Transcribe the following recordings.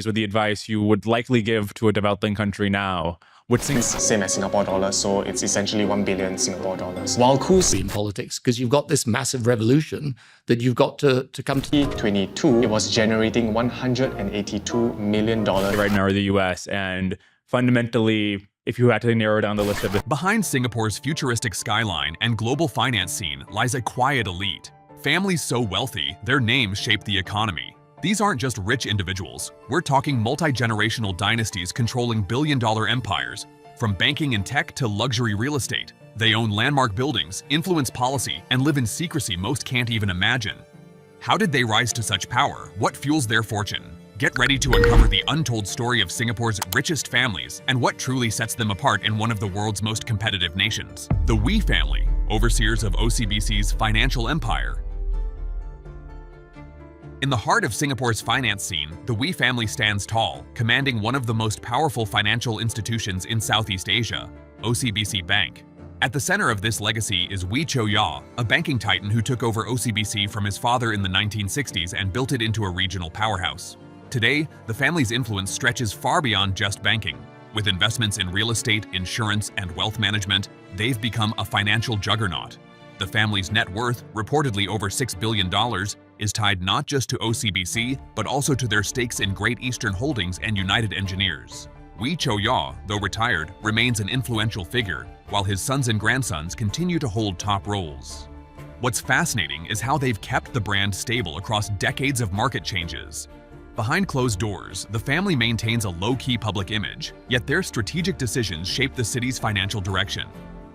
with the advice you would likely give to a developing country now? It's same as Singapore dollar, so it's essentially 1 billion Singapore dollars. While Kwee in politics, because you've got this massive revolution that you've got to come to. 2022, it was generating $182 million. Right now, the US, and fundamentally, if you had to narrow down the list of it. Behind Singapore's futuristic skyline and global finance scene lies a quiet elite. Families so wealthy, their names shape the economy. These aren't just rich individuals. We're talking multi-generational dynasties controlling billion-dollar empires. From banking and tech to luxury real estate, they own landmark buildings, influence policy, and live in secrecy most can't even imagine. How did they rise to such power? What fuels their fortune? Get ready to uncover the untold story of Singapore's richest families and what truly sets them apart in one of the world's most competitive nations. The Kwee family, overseers of OCBC's financial empire. In the heart of Singapore's finance scene, the Kwee family stands tall, commanding one of the most powerful financial institutions in Southeast Asia, OCBC Bank. At the center of this legacy is Wee Cho Yaw, a banking titan who took over OCBC from his father in the 1960s and built it into a regional powerhouse. Today, the family's influence stretches far beyond just banking. With investments in real estate, insurance, and wealth management, they've become a financial juggernaut. The family's net worth, reportedly over $6 billion, is tied not just to OCBC, but also to their stakes in Great Eastern Holdings and United Engineers. Wee Cho Yaw, though retired, remains an influential figure, while his sons and grandsons continue to hold top roles. What's fascinating is how they've kept the brand stable across decades of market changes. Behind closed doors, the family maintains a low-key public image, yet their strategic decisions shape the city's financial direction.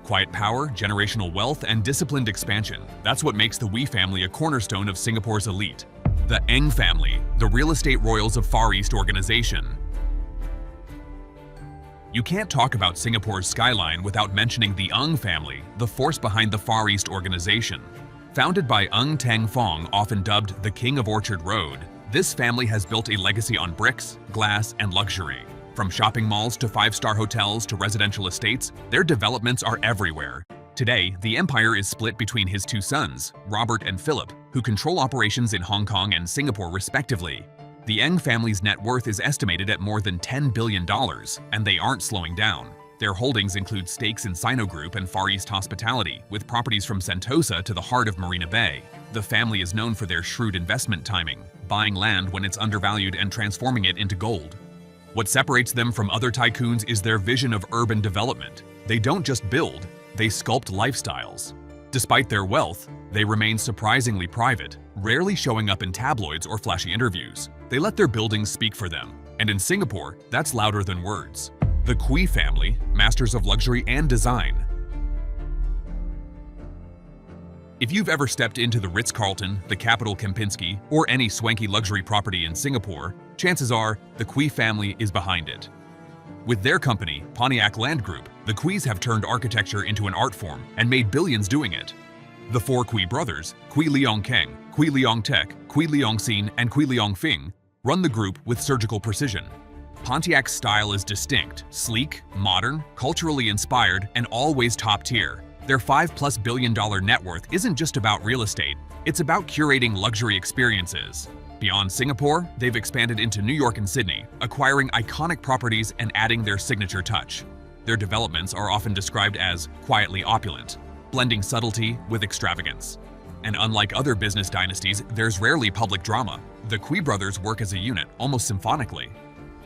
Quiet power, generational wealth, and disciplined expansion. That's what makes the Kwee family a cornerstone of Singapore's elite. The Eng family, the real estate royals of Far East organization. You can't talk about Singapore's skyline without mentioning the Eng family, the force behind the Far East organization. Founded by Eng Teng Fong, often dubbed the King of Orchard Road, this family has built a legacy on bricks, glass, and luxury. From shopping malls to five-star hotels to residential estates, their developments are everywhere. Today, the empire is split between his two sons, Robert and Philip, who control operations in Hong Kong and Singapore respectively. The Eng family's net worth is estimated at more than $10 billion, and they aren't slowing down. Their holdings include stakes in Sino Group and Far East Hospitality, with properties from Sentosa to the heart of Marina Bay. The family is known for their shrewd investment timing, buying land when it's undervalued and transforming it into gold. What separates them from other tycoons is their vision of urban development. They don't just build, they sculpt lifestyles. Despite their wealth, they remain surprisingly private, rarely showing up in tabloids or flashy interviews. They let their buildings speak for them, and in Singapore, that's louder than words. The Kwee family, masters of luxury and design. If you've ever stepped into the Ritz-Carlton, the Capital Kempinski, or any swanky luxury property in Singapore, chances are the Kwee family is behind it. With their company, Pontiac Land Group, the Kwees have turned architecture into an art form and made billions doing it. The four Kwee brothers, Kwee Leong Keng, Kwee Leong Tek, Kwee Leong Sin, and Kwee Leong Fing, run the group with surgical precision. Pontiac's style is distinct, sleek, modern, culturally inspired, and always top tier. Their $5+ billion net worth isn't just about real estate, it's about curating luxury experiences. Beyond Singapore, they've expanded into New York and Sydney, acquiring iconic properties and adding their signature touch. Their developments are often described as quietly opulent, blending subtlety with extravagance. And unlike other business dynasties, there's rarely public drama. The Kwee brothers work as a unit, almost symphonically.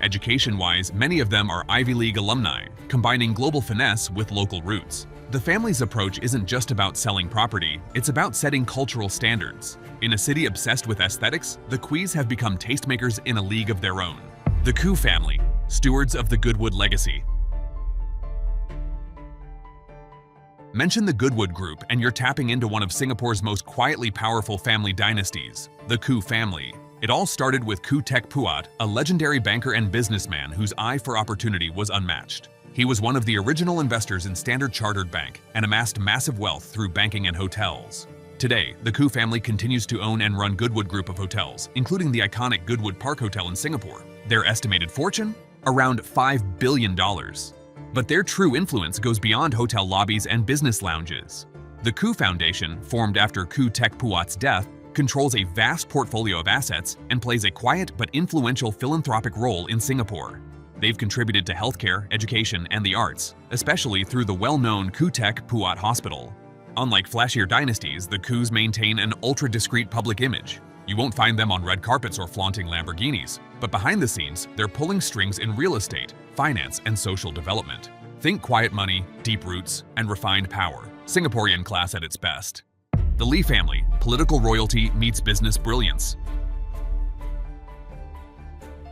Education-wise, many of them are Ivy League alumni, combining global finesse with local roots. The family's approach isn't just about selling property, it's about setting cultural standards. In a city obsessed with aesthetics, the Kwees have become tastemakers in a league of their own. The Koo family, stewards of the Goodwood legacy. Mention the Goodwood Group and you're tapping into one of Singapore's most quietly powerful family dynasties, the Koo family. It all started with Khoo Teck Puat, a legendary banker and businessman whose eye for opportunity was unmatched. He was one of the original investors in Standard Chartered Bank and amassed massive wealth through banking and hotels. Today, the Koo family continues to own and run Goodwood Group of hotels, including the iconic Goodwood Park Hotel in Singapore. Their estimated fortune? Around $5 billion. But their true influence goes beyond hotel lobbies and business lounges. The Koo Foundation, formed after Khoo Teck Puat's death, controls a vast portfolio of assets, and plays a quiet but influential philanthropic role in Singapore. They've contributed to healthcare, education, and the arts, especially through the well-known Kutek Puat Hospital. Unlike flashier dynasties, the Kwoes maintain an ultra-discreet public image. You won't find them on red carpets or flaunting Lamborghinis, but behind the scenes, they're pulling strings in real estate, finance, and social development. Think quiet money, deep roots, and refined power. Singaporean class at its best. The Lee family, political royalty meets business brilliance.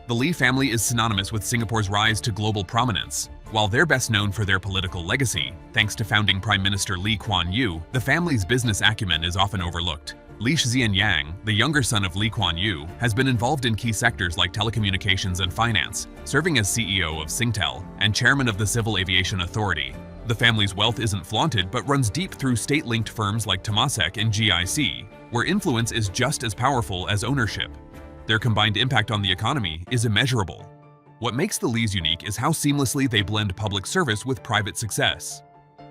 The Lee family is synonymous with Singapore's rise to global prominence. While they're best known for their political legacy, thanks to founding Prime Minister Lee Kuan Yew, the family's business acumen is often overlooked. Lee Hsien Yang, the younger son of Lee Kuan Yew, has been involved in key sectors like telecommunications and finance, serving as CEO of Singtel and chairman of the Civil Aviation Authority. The family's wealth isn't flaunted but runs deep through state-linked firms like Temasek and GIC, where influence is just as powerful as ownership. Their combined impact on the economy is immeasurable. What makes the Lees unique is how seamlessly they blend public service with private success.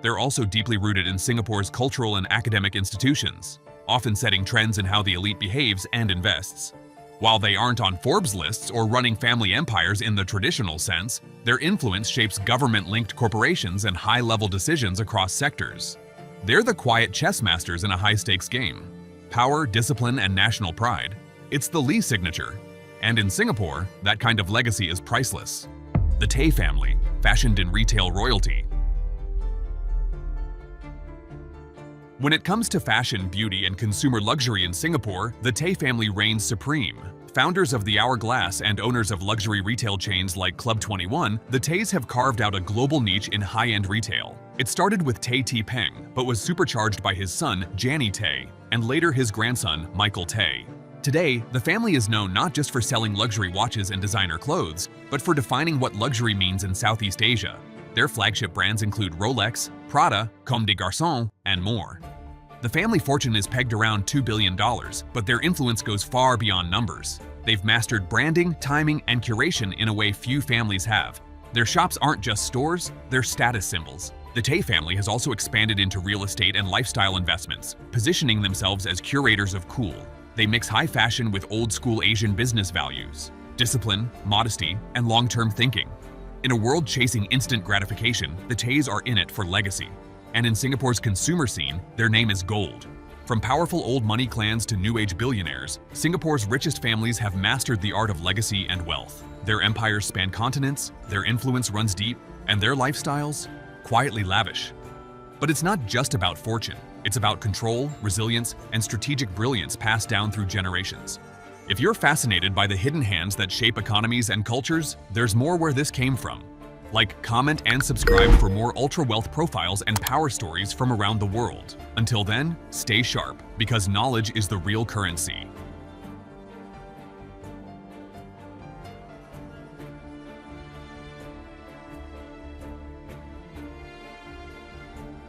They're also deeply rooted in Singapore's cultural and academic institutions, often setting trends in how the elite behaves and invests. While they aren't on Forbes lists or running family empires in the traditional sense, their influence shapes government-linked corporations and high-level decisions across sectors. They're the quiet chess masters in a high-stakes game. Power, discipline, and national pride. It's the Lee signature. And in Singapore, that kind of legacy is priceless. The Tay family, fashioned in retail royalty. When it comes to fashion, beauty, and consumer luxury in Singapore, the Tay family reigns supreme. Founders of the Hourglass and owners of luxury retail chains like Club 21, the Tays have carved out a global niche in high-end retail. It started with Tay T Peng, but was supercharged by his son, Janny Tay, and later his grandson, Michael Tay. Today, the family is known not just for selling luxury watches and designer clothes, but for defining what luxury means in Southeast Asia. Their flagship brands include Rolex, Prada, Comme des Garçons, and more. The family fortune is pegged around $2 billion, but their influence goes far beyond numbers. They've mastered branding, timing, and curation in a way few families have. Their shops aren't just stores, they're status symbols. The Tay family has also expanded into real estate and lifestyle investments, positioning themselves as curators of cool. They mix high fashion with old-school Asian business values, discipline, modesty, and long-term thinking. In a world chasing instant gratification, the Tays are in it for legacy. And in Singapore's consumer scene, their name is gold. From powerful old money clans to new-age billionaires, Singapore's richest families have mastered the art of legacy and wealth. Their empires span continents, their influence runs deep, and their lifestyles, quietly lavish. But it's not just about fortune. It's about control, resilience, and strategic brilliance passed down through generations. If you're fascinated by the hidden hands that shape economies and cultures, there's more where this came from. Like, comment, and subscribe for more ultra-wealth profiles and power stories from around the world. Until then, stay sharp, because knowledge is the real currency.